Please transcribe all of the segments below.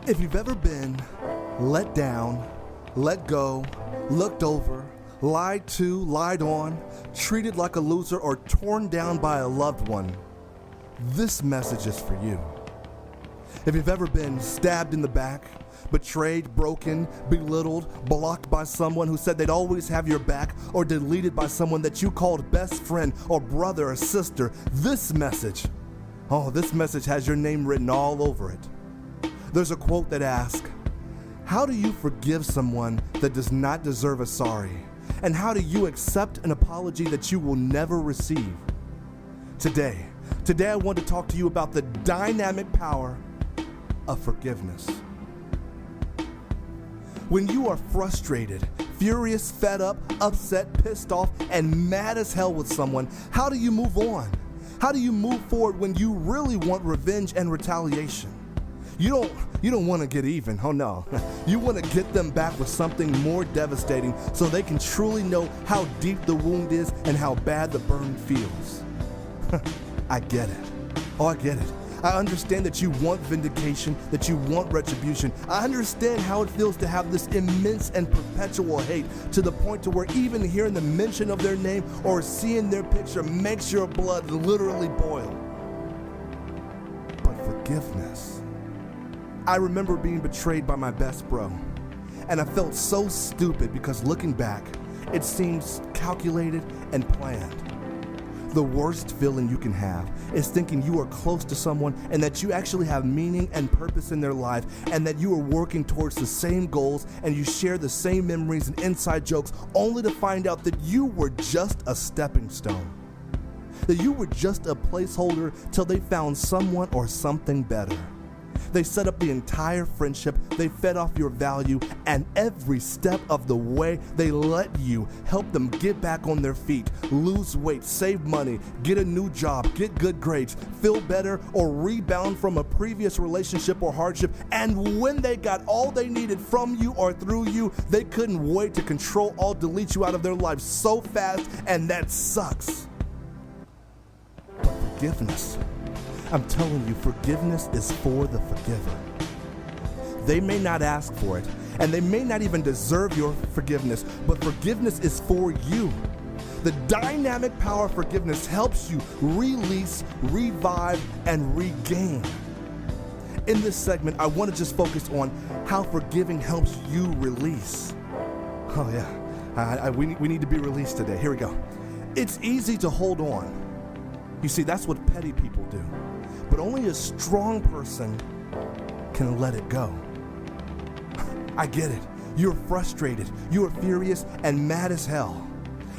If you've ever been let down, let go, looked over, lied to, lied on, treated like a loser, or torn down by a loved one, this message is for you. If you've ever been stabbed in the back, betrayed, broken, belittled, blocked by someone who said they'd always have your back, or deleted by someone that you called best friend or brother or sister, this message has your name written all over it. There's a quote that asks, how do you forgive someone that does not deserve a sorry? And how do you accept an apology that you will never receive? Today I want to talk to you about the dynamic power of forgiveness. When you are frustrated, furious, fed up, upset, pissed off, and mad as hell with someone, how do you move on? How do you move forward when you really want revenge and retaliation? You don't want to get even, oh no. You want to get them back with something more devastating so they can truly know how deep the wound is and how bad the burn feels. I get it. Oh, I get it. I understand that you want vindication, that you want retribution. I understand how it feels to have this immense and perpetual hate to the point to where even hearing the mention of their name or seeing their picture makes your blood literally boil. But forgiveness. I remember being betrayed by my best bro, and I felt so stupid because looking back, it seems calculated and planned. The worst feeling you can have is thinking you are close to someone and that you actually have meaning and purpose in their life and that you are working towards the same goals and you share the same memories and inside jokes, only to find out that you were just a stepping stone. That you were just a placeholder till they found someone or something better. They set up the entire friendship, they fed off your value, and every step of the way they let you help them get back on their feet, lose weight, save money, get a new job, get good grades, feel better, or rebound from a previous relationship or hardship. And when they got all they needed from you or through you, they couldn't wait to delete you out of their lives so fast, and that sucks. But forgiveness. I'm telling you, forgiveness is for the forgiver. They may not ask for it, and they may not even deserve your forgiveness, but forgiveness is for you. The dynamic power of forgiveness helps you release, revive, and regain. In this segment, I want to just focus on how forgiving helps you release. Oh yeah, we need to be released today. Here we go. It's easy to hold on. You see, that's what petty people do. But only a strong person can let it go. I get it. You're frustrated, you're furious, and mad as hell.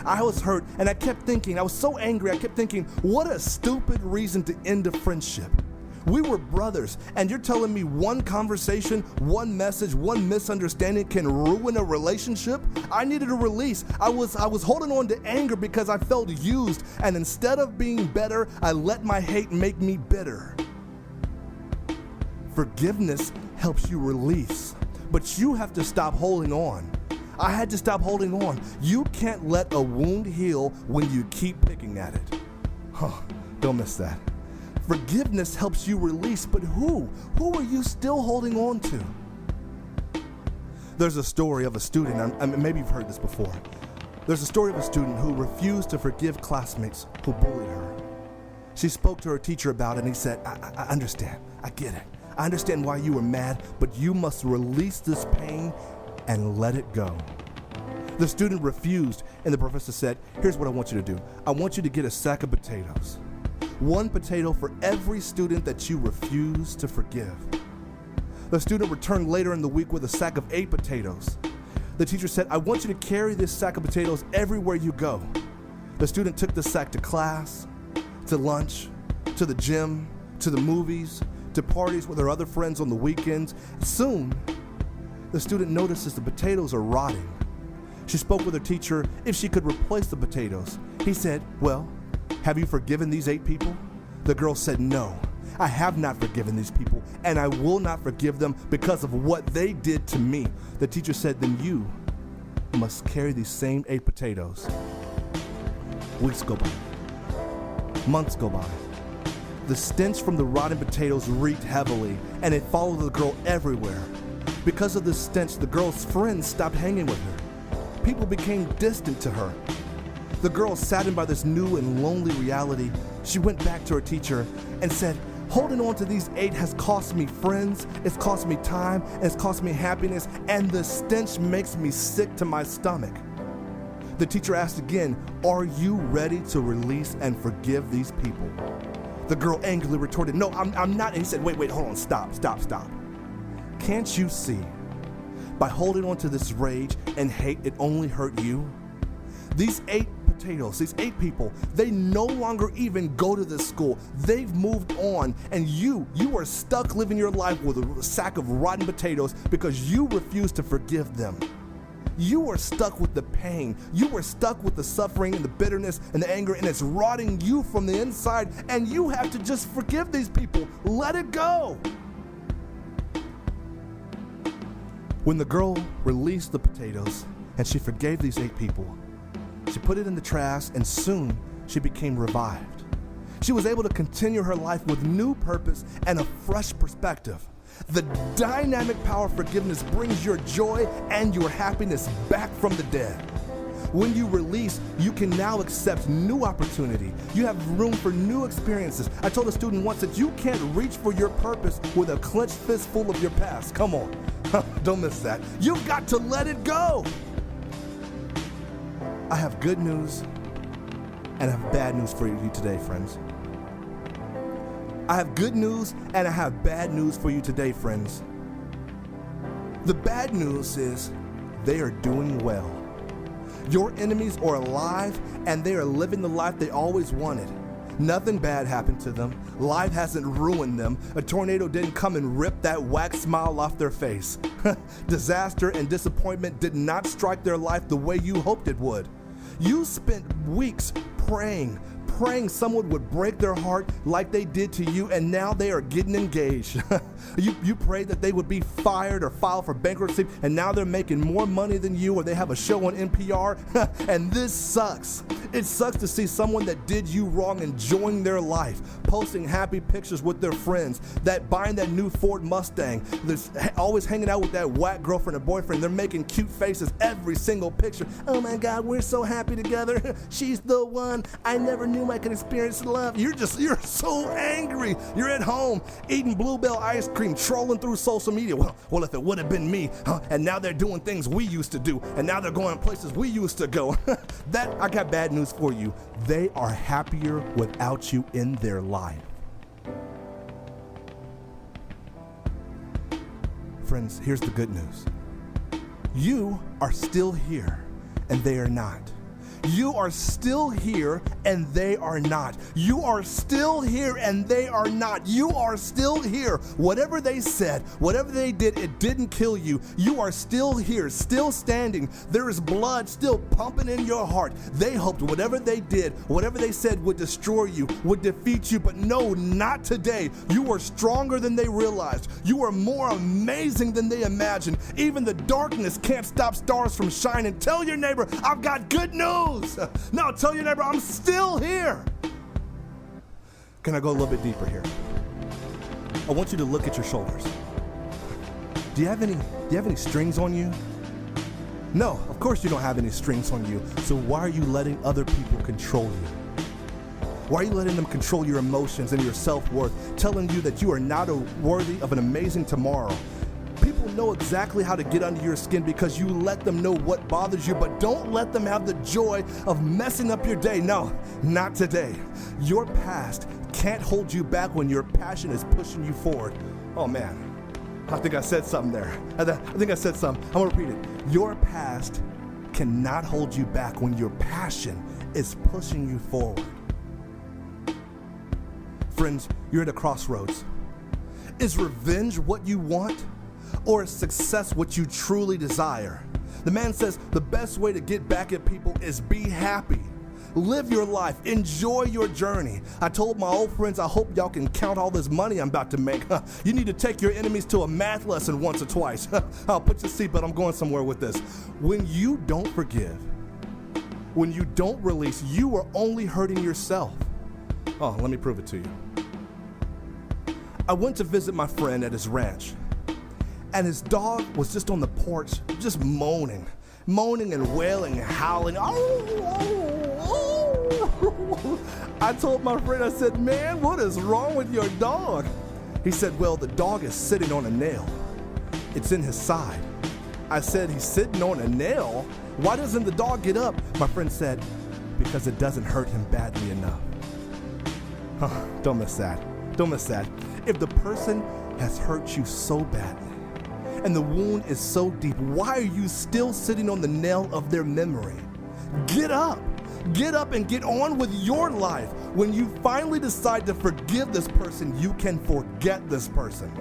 I was hurt, and I kept thinking, I was so angry, I kept thinking, what a stupid reason to end a friendship. We were brothers, and you're telling me one conversation, one message, one misunderstanding can ruin a relationship? I needed a release. I was holding on to anger because I felt used, and instead of being better, I let my hate make me bitter. Forgiveness helps you release, but you have to stop holding on. I had to stop holding on. You can't let a wound heal when you keep picking at it. Don't miss that. Forgiveness helps you release, but who? Who are you still holding on to? There's a story of a student, maybe you've heard this before. There's a story of a student who refused to forgive classmates who bullied her. She spoke to her teacher about it, and he said, I understand, I get it. I understand why you were mad, but you must release this pain and let it go. The student refused, and the professor said, here's what I want you to do. I want you to get a sack of potatoes. 1 potato for every student that you refuse to forgive. The student returned later in the week with a sack of 8 potatoes. The teacher said, I want you to carry this sack of potatoes everywhere you go. The student took the sack to class, to lunch, to the gym, to the movies, to parties with her other friends on the weekends. Soon, the student notices the potatoes are rotting. She spoke with her teacher if she could replace the potatoes. He said, well, have you forgiven these 8 people? The girl said, no, I have not forgiven these people, and I will not forgive them because of what they did to me. The teacher said, then you must carry these same 8 potatoes. Weeks go by. Months go by. The stench from the rotten potatoes reeked heavily, and it followed the girl everywhere. Because of the stench, the girl's friends stopped hanging with her. People became distant to her. The girl, saddened by this new and lonely reality, she went back to her teacher and said, "Holding on to these 8 has cost me friends, it's cost me time, and it's cost me happiness, and the stench makes me sick to my stomach." The teacher asked again, "Are you ready to release and forgive these people?" The girl angrily retorted, "No, I'm not." And he said, wait, hold on, stop. Can't you see? By holding on to this rage and hate, it only hurt you. These 8 potatoes, these 8 people, they no longer even go to this school. They've moved on, and you are stuck living your life with a sack of rotten potatoes because you refuse to forgive them. You are stuck with the pain. You are stuck with the suffering and the bitterness and the anger, and it's rotting you from the inside, and you have to just forgive these people. Let it go. When the girl released the potatoes and she forgave these 8 people, she put it in the trash, and soon she became revived. She was able to continue her life with new purpose and a fresh perspective. The dynamic power of forgiveness brings your joy and your happiness back from the dead. When you release, you can now accept new opportunity. You have room for new experiences. I told a student once that you can't reach for your purpose with a clenched fist full of your past. Come on, don't miss that. You've got to let it go. I have good news and I have bad news for you today, friends. I have good news and I have bad news for you today, friends. The bad news is they are doing well. Your enemies are alive and they are living the life they always wanted. Nothing bad happened to them. Life hasn't ruined them. A tornado didn't come and rip that wax smile off their face. Disaster and disappointment did not strike their life the way you hoped it would. You spent weeks praying someone would break their heart like they did to you, and now they are getting engaged. You prayed that they would be fired or file for bankruptcy, and now they're making more money than you, or they have a show on NPR, and this sucks. It sucks to see someone that did you wrong enjoying their life, posting happy pictures with their friends, that buying that new Ford Mustang, that's always hanging out with that whack girlfriend or boyfriend. They're making cute faces every single picture. "Oh my God, we're so happy together. She's the one. I never knew I could experience love." You're so angry. You're at home eating Bluebell ice cream, trolling through social media. Well, if it would have been me, and now they're doing things we used to do, and now they're going places we used to go. I got bad news for you. They are happier without you in their life. Friends, here's the good news. You are still here, and they are not. You are still here and they are not. You are still here and they are not. You are still here. Whatever they said, whatever they did, it didn't kill you. You are still here, still standing. There is blood still pumping in your heart. They hoped whatever they did, whatever they said would destroy you, would defeat you, but no, not today. You are stronger than they realized. You are more amazing than they imagined. Even the darkness can't stop stars from shining. Tell your neighbor, I've got good news. No, tell your neighbor, I'm still here. Can I go a little bit deeper here? I want you to look at your shoulders. Do you have any strings on you? No, of course you don't have any strings on you. So why are you letting other people control you? Why are you letting them control your emotions and your self-worth, telling you that you are not worthy of an amazing tomorrow? People know exactly how to get under your skin because you let them know what bothers you, but don't let them have the joy of messing up your day. No, not today. Your past can't hold you back when your passion is pushing you forward. Oh man, I think I said something there. I think I said something. I'm gonna repeat it. Your past cannot hold you back when your passion is pushing you forward. Friends, you're at a crossroads. Is revenge what you want? Or is success what you truly desire? The man says the best way to get back at people is be happy. Live your life. Enjoy your journey. I told my old friends, I hope y'all can count all this money I'm about to make. You need to take your enemies to a math lesson once or twice. I'll put your seatbelt, I'm going somewhere with this. When you don't forgive, when you don't release, you are only hurting yourself. Oh, let me prove it to you. I went to visit my friend at his ranch, and his dog was just on the porch, just moaning and wailing and howling. I told my friend, I said, man, what is wrong with your dog? He said, well, the dog is sitting on a nail. It's in his side. I said, he's sitting on a nail? Why doesn't the dog get up? My friend said, because it doesn't hurt him badly enough. Don't miss that. Don't miss that. If the person has hurt you so badly and the wound is so deep, why are you still sitting on the nail of their memory? Get up. Get up and get on with your life. When you finally decide to forgive this person, you can forget this person.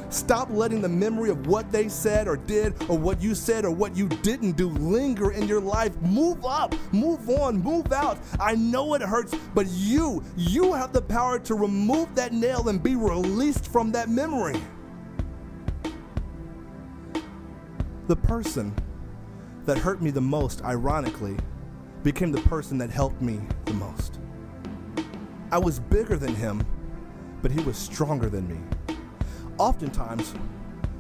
Stop letting the memory of what they said or did or what you said or what you didn't do linger in your life. Move up, move on, move out. I know it hurts, but you have the power to remove that nail and be released from that memory. The person that hurt me the most, ironically, became the person that helped me the most. I was bigger than him, but he was stronger than me. Oftentimes,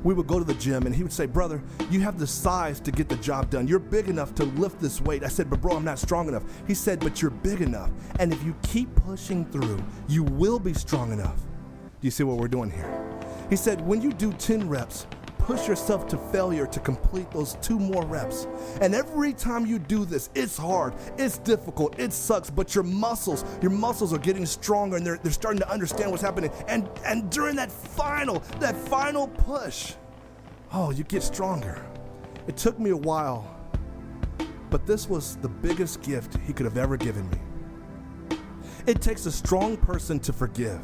we would go to the gym and he would say, brother, you have the size to get the job done. You're big enough to lift this weight. I said, but bro, I'm not strong enough. He said, but you're big enough. And if you keep pushing through, you will be strong enough. Do you see what we're doing here? He said, when you do 10 reps, push yourself to failure to complete those 2 more reps. And every time you do this, it's hard, it's difficult, it sucks, but your muscles are getting stronger and they're starting to understand what's happening. And during that final push, you get stronger. It took me a while, but this was the biggest gift he could have ever given me. It takes a strong person to forgive.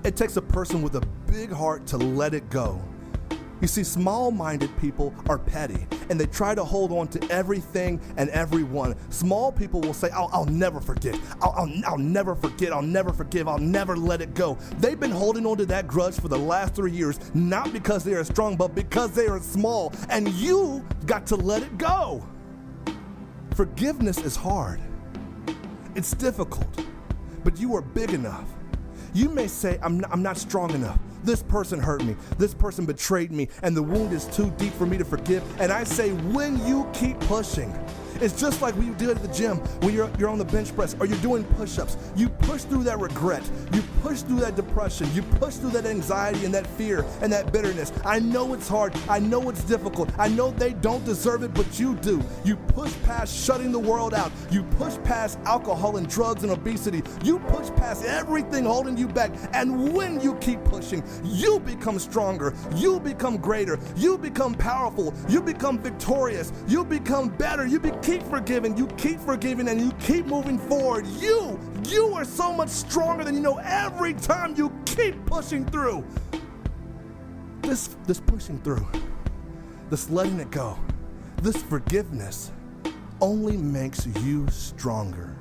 It takes a person with a big heart to let it go. You see, small-minded people are petty, and they try to hold on to everything and everyone. Small people will say, I'll never forget. I'll never forget. I'll never forgive. I'll never let it go. They've been holding on to that grudge for the last 3 years, not because they are strong, but because they are small, and you got to let it go. Forgiveness is hard. It's difficult, but you are big enough. You may say, I'm not strong enough. This person hurt me. This person betrayed me, and the wound is too deep for me to forgive. And I say, when you keep pushing, it's just like when you do it at the gym, when you're on the bench press or you're doing push-ups. You push through that regret. You push through that depression. You push through that anxiety and that fear and that bitterness. I know it's hard. I know it's difficult. I know they don't deserve it, but you do. You push past shutting the world out. You push past alcohol and drugs and obesity. You push past everything holding you back. And when you keep pushing, you become stronger. You become greater. You become powerful. You become victorious. You become better. Keep forgiving, and you keep moving forward. You are so much stronger than you know every time you keep pushing through. This pushing through, this letting it go, this forgiveness only makes you stronger.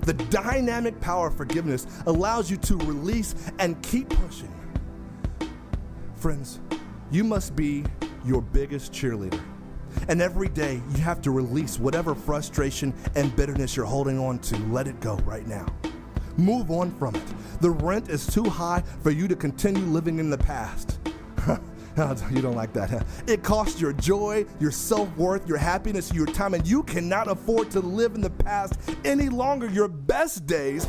The dynamic power of forgiveness allows you to release and keep pushing. Friends, you must be your biggest cheerleader. And every day you have to release whatever frustration and bitterness you're holding on to. Let it go right now. Move on from it. The rent is too high for you to continue living in the past. You don't like that, huh? It costs your joy, your self-worth, your happiness, your time, and you cannot afford to live in the past any longer. Your best days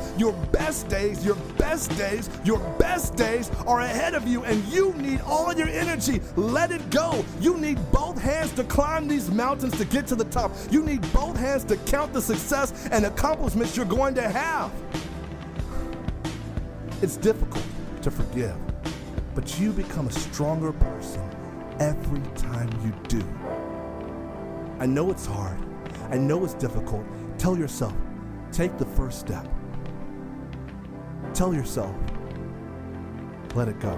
are ahead of you, and you need all your energy. Let it go. You need both hands to climb these mountains to get to the top. You need both hands to count the success and accomplishments you're going to have. It's difficult to forgive, but you become a stronger person every time you do. I know it's hard. I know it's difficult. Tell yourself, take the first step. Tell yourself, let it go.